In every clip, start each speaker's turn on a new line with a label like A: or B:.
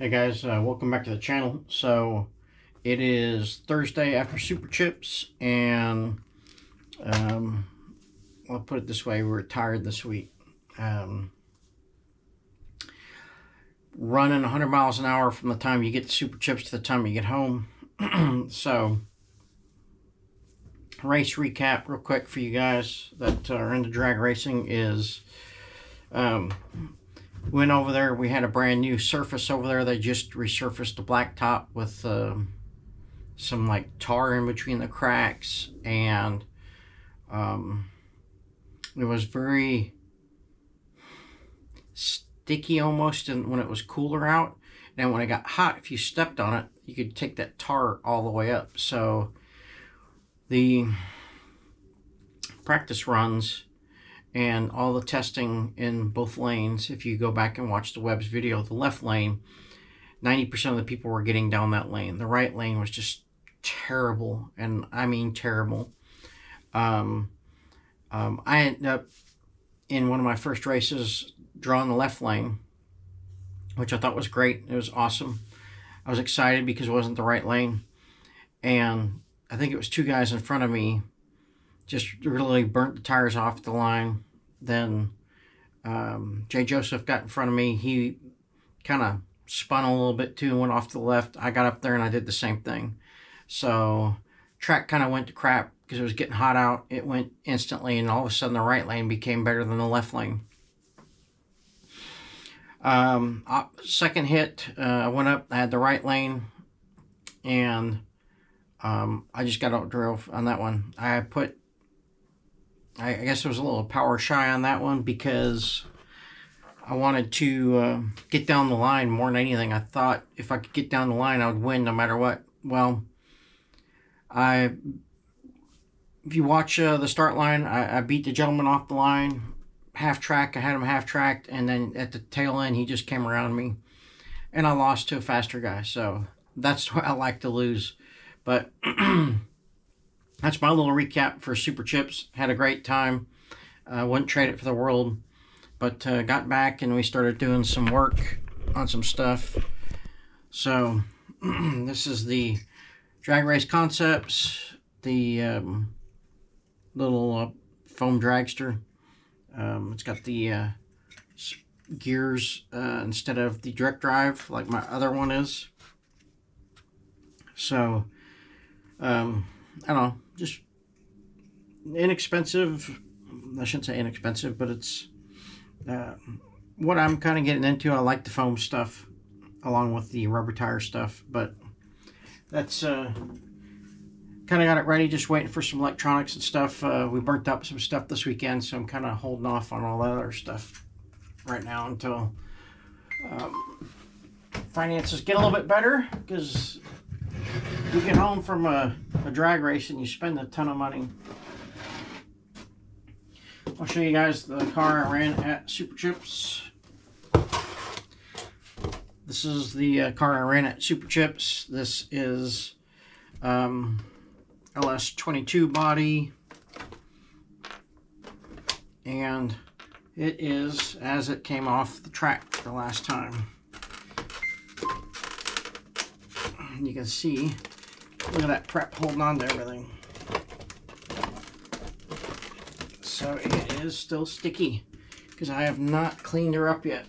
A: Hey guys, welcome back to the channel. So it is Thursday after Super Chips, and I'll put it this way: we're tired this week. Running 100 miles an hour from the time you get the Super Chips to the time you get home. So race recap real quick for you guys that are into drag racing is went over there. We had a brand new surface over there. They just resurfaced the blacktop with some like tar in between the cracks, and it was very sticky almost when it was cooler out, and when it got hot, if you stepped on it, you could take that tar all the way up. So the practice runs and all the testing in both lanes, if you go back and watch the Webb's video, the left lane, 90% of the people were getting down that lane. The right lane was just terrible, and I mean terrible. I ended up in one of my first races drawing the left lane, which I thought was great. It was awesome. I was excited because it wasn't the right lane, and I think it was two guys in front of me just really burnt the tires off the line. Then Jay Joseph got in front of me. He kind of spun a little bit too and went off to the left. I got up there and I did the same thing. So track kind of went to crap because it was getting hot out. It went instantly, and all of a sudden the right lane became better than the left lane. Second hit, I went up, I had the right lane, and I just got out drove on that one. I guess it was a little power shy on that one because I wanted to get down the line more than anything. I thought if I could get down the line, I would win no matter what. Well, if you watch the start line, I beat the gentleman off the line, half track. I had him half tracked, and then at the tail end, he just came around me, and I lost to a faster guy. So that's why I like to lose. But that's my little recap for Super Chips. Had a great time. Wouldn't trade it for the world. But got back and we started doing some work on some stuff. So this is the Drag Race Concepts, the little foam dragster. It's got the gears instead of the direct drive like my other one is. So I don't know, just inexpensive. I shouldn't say inexpensive, but it's what I'm kind of getting into. I like the foam stuff along with the rubber tire stuff, but that's kind of got it ready, just waiting for some electronics and stuff. We burnt up some stuff this weekend, so I'm kind of holding off on all that other stuff right now until finances get a little bit better, because you get home from a drag race and you spend a ton of money. I'll show you guys the car I ran at Super Chips. This is the car I ran at Super Chips. This is LS22 body, and it is as it came off the track the last time. You can see, look at that prep holding on to everything. So it is still sticky because I have not cleaned her up yet.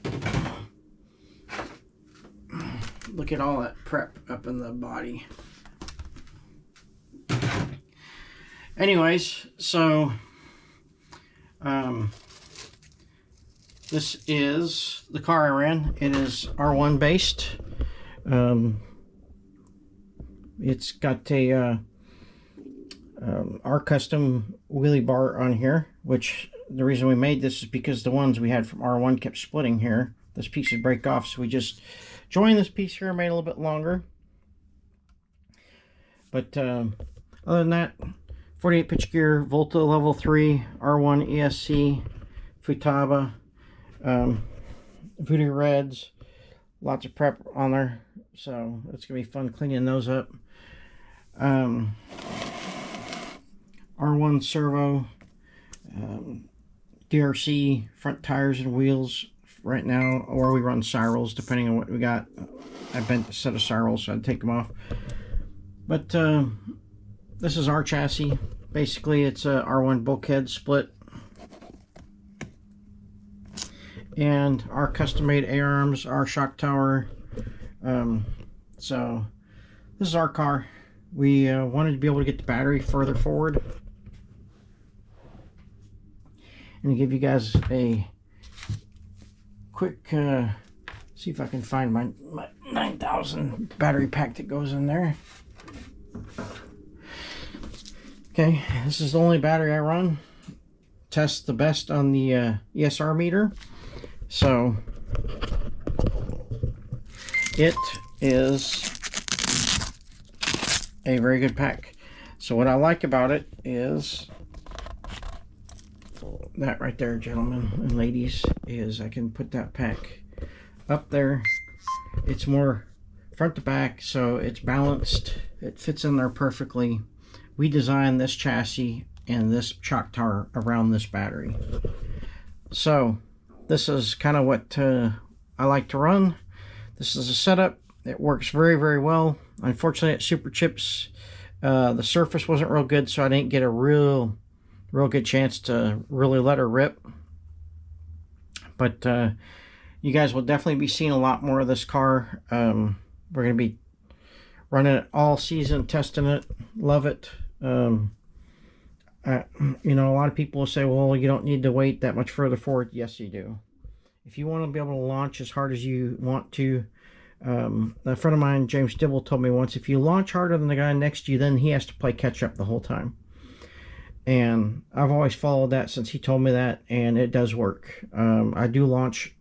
A: Look at all that prep up in the body. Anyways, so this is the car I ran. It is R1 based. It's got a our custom wheelie bar on here, which the reason we made this is because the ones we had from R1 kept splitting here. This piece would break off, so we just joined this piece here, made it a little bit longer. But other than that, 48 pitch gear, Volta level 3, R1 ESC, Futaba, Voodoo Reds, lots of prep on there, so it's gonna be fun cleaning those up. R1 servo, DRC front tires and wheels right now, or we run Cyrils depending on what we got. I bent a set of Cyrils, so I'd take them off. But this is our chassis. Basically, it's a R1 bulkhead split, and our custom-made A-arms, our shock tower. So this is our car. We wanted to be able to get the battery further forward, and to give you guys a quick see if I can find my 9000 battery pack that goes in there. Okay, this is the only battery I run. Test the best on the ESR meter. So it is a very good pack. So what I like about it is that right there, gentlemen and ladies, is I can put that pack up there. It's more front to back, so it's balanced. It fits in there perfectly. We designed this chassis and this shock tower around this battery. So this is kind of what I like to run. This is a setup. It works very, very well. Unfortunately, at Super Chips, the surface wasn't real good, so I didn't get a real good chance to really let her rip. But you guys will definitely be seeing a lot more of this car. We're going to be running it all season, testing it, love it. You know, a lot of people will say, well, you don't need to wait that much further forward. Yes, you do. If you want to be able to launch as hard as you want to, a friend of mine, James Dibble, told me once, if you launch harder than the guy next to you, then he has to play catch up the whole time. And I've always followed that since he told me that, and it does work. I do launch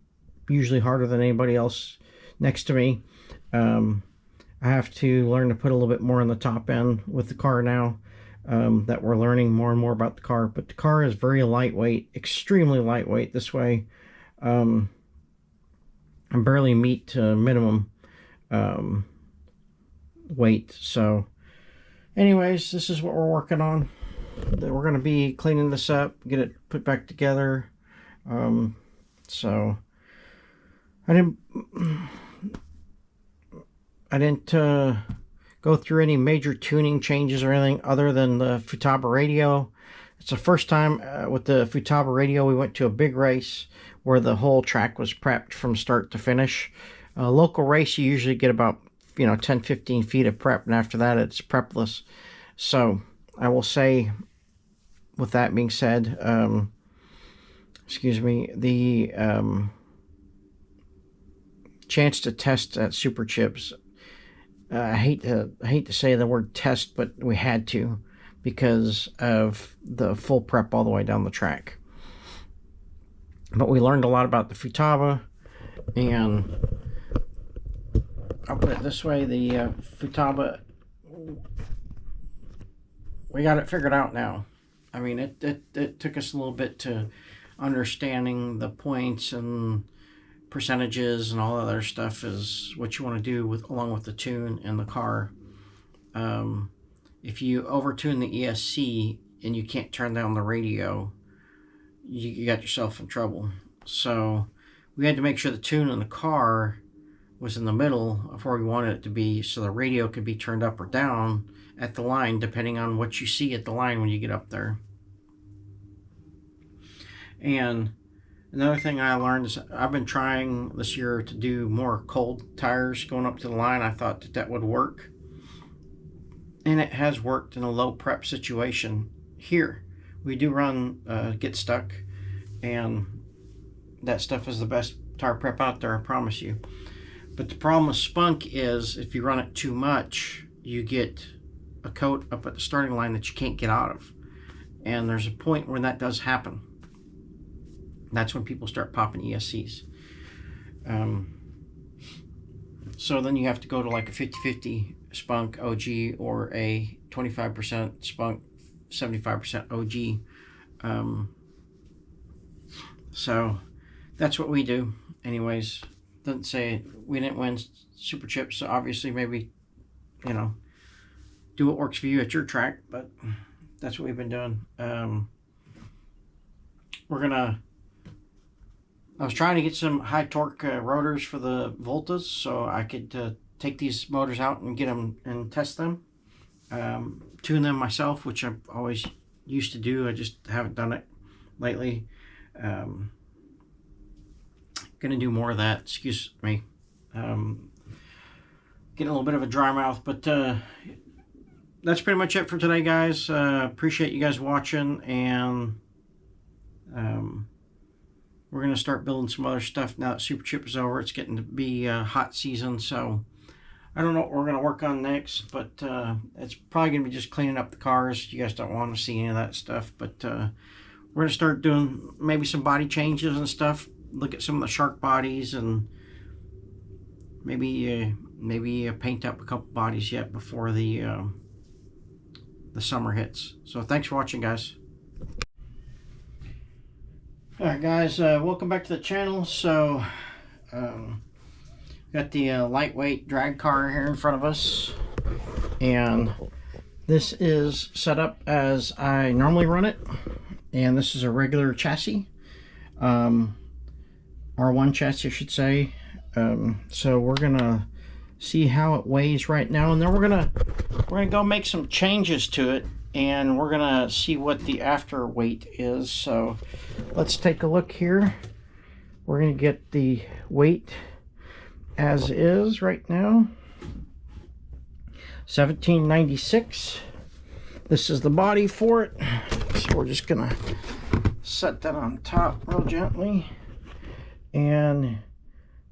A: usually harder than anybody else next to me. I have to learn to put a little bit more on the top end with the car now, that we're learning more and more about the car. But the car is very lightweight, extremely lightweight this way. I barely meet minimum weight. So anyways, this is what we're working on. We're going to be cleaning this up, get it put back together. So I didn't go through any major tuning changes or anything other than the Futaba radio. It's the first time with the Futaba radio we went to a big race where the whole track was prepped from start to finish. A local race, you usually get about 10-15 feet of prep, and after that it's prepless. So I will say, with that being said, excuse me, the chance to test at Super Chips, I hate to say the word test, but we had to because of the full prep all the way down the track. But we learned a lot about the Futaba, and I'll put it this way, the Futaba, we got it figured out now. I mean, it took us a little bit to understanding the points and percentages and all that other stuff is what you want to do with along with the tune and the car. If you overtune the ESC and you can't turn down the radio, you got yourself in trouble. So we had to make sure the tune in the car was in the middle of where we wanted it to be, so the radio could be turned up or down at the line depending on what you see at the line when you get up there. And another thing I learned is I've been trying this year to do more cold tires going up to the line. I thought that would work, and it has worked in a low prep situation. Here we do run Get Stuck, and that stuff is the best tire prep out there, I promise you. But the problem with Spunk is if you run it too much, you get a coat up at the starting line that you can't get out of, and there's a point where that does happen. That's when people start popping ESCs. So then you have to go to like a 50-50 Spunk OG or a 25% Spunk, 75% OG. So that's what we do. Anyways, doesn't say we didn't win Super Chips, so obviously maybe, do what works for you at your track, but that's what we've been doing. We're gonna I was trying to get some high torque rotors for the Voltas so I could take these motors out and get them and test them. Tune them myself, which I've always used to do. I just haven't done it lately. Gonna do more of that. Excuse me. Getting a little bit of a dry mouth, but that's pretty much it for today, guys. Appreciate you guys watching, and we're gonna start building some other stuff now that Super Chip is over. It's getting to be hot season, so I don't know what we're gonna work on next, but it's probably gonna be just cleaning up the cars. You guys don't want to see any of that stuff, but we're gonna start doing maybe some body changes and stuff. Look at some of the shark bodies, and maybe paint up a couple bodies yet before the summer hits. So thanks for watching, guys. Alright, guys, welcome back to the channel. So got the lightweight drag car here in front of us, and this is set up as I normally run it, and this is a regular chassis, R1 chassis I should say. So we're gonna see how it weighs right now, and then we're gonna go make some changes to it, and we're gonna see what the after weight is. So let's take a look here. We're gonna get the weight as is right now, 1796. This is the body for it, so we're just gonna set that on top real gently, and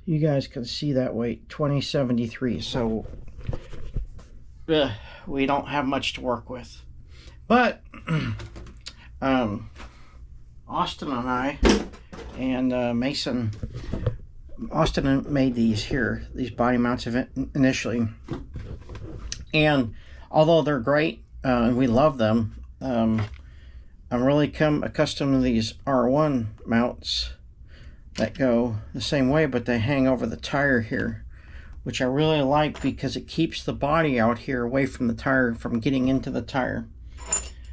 A: you guys can see that weight, 2073. So we don't have much to work with, but Austin and I and Mason, Austin made these body mounts initially, and although they're great and we love them, I'm really accustomed to these R1 mounts that go the same way, but they hang over the tire here, which I really like because it keeps the body out here away from the tire, from getting into the tire.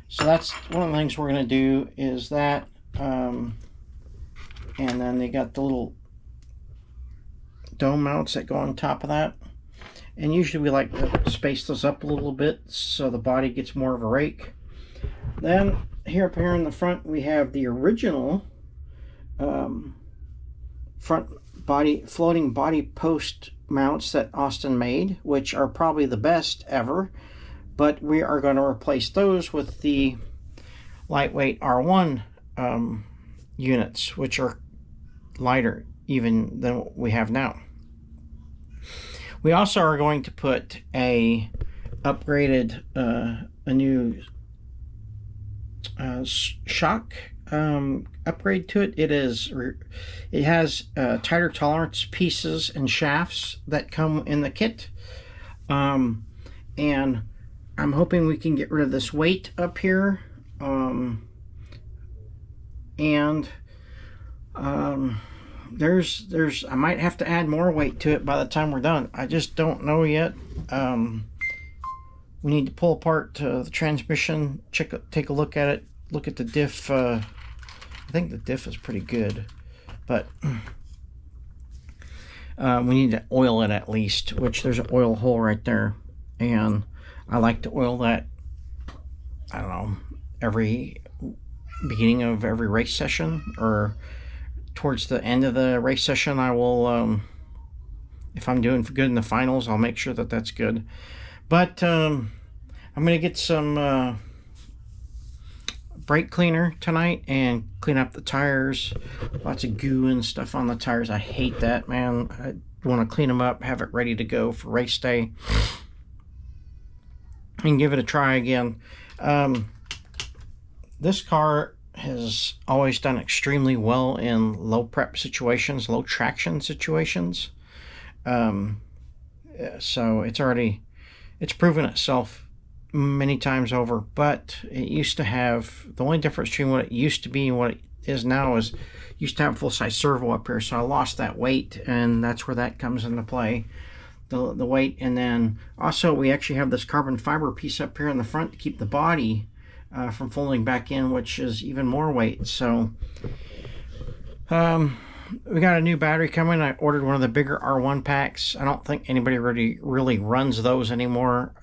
A: So that's one of the things we're going to do, is that, and then they got the little dome mounts that go on top of that, and usually we like to space those up a little bit so the body gets more of a rake. Then up here in the front we have the original front body floating body post mounts that Austin made, which are probably the best ever, but we are going to replace those with the lightweight R1 units, which are lighter even than what we have now. We also are going to put a upgraded a new shock upgrade to it. It has tighter tolerance pieces and shafts that come in the kit, and I'm hoping we can get rid of this weight up here, and there's I might have to add more weight to it by the time we're done. I just don't know yet. We need to pull apart the transmission, take a look at it, look at the diff. I think the diff is pretty good, but we need to oil it at least, which there's an oil hole right there, and I like to oil that, I don't know, every beginning of every race session, or towards the end of the race session. I will, if I'm doing good in the finals, I'll make sure that that's good. But I'm gonna get some brake cleaner tonight and clean up the tires. Lots of goo and stuff on the tires. I hate that, man. I want to clean them up, have it ready to go for race day, and give it a try again. This car has always done extremely well in low prep situations, low traction situations. So it's proven itself many times over, but it used to have, the only difference between what it used to be and what it is now is, used to have full-size servo up here, so I lost that weight, and that's where that comes into play, the weight. And then also we actually have this carbon fiber piece up here in the front to keep the body from folding back in, which is even more weight. So we got a new battery coming. I ordered one of the bigger R1 packs. I don't think anybody really runs those anymore.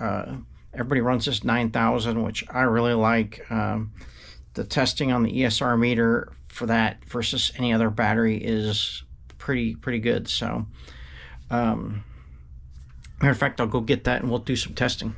A: Everybody runs this 9000, which I really like. The testing on the ESR meter for that versus any other battery is pretty good. So, matter of fact, I'll go get that and we'll do some testing.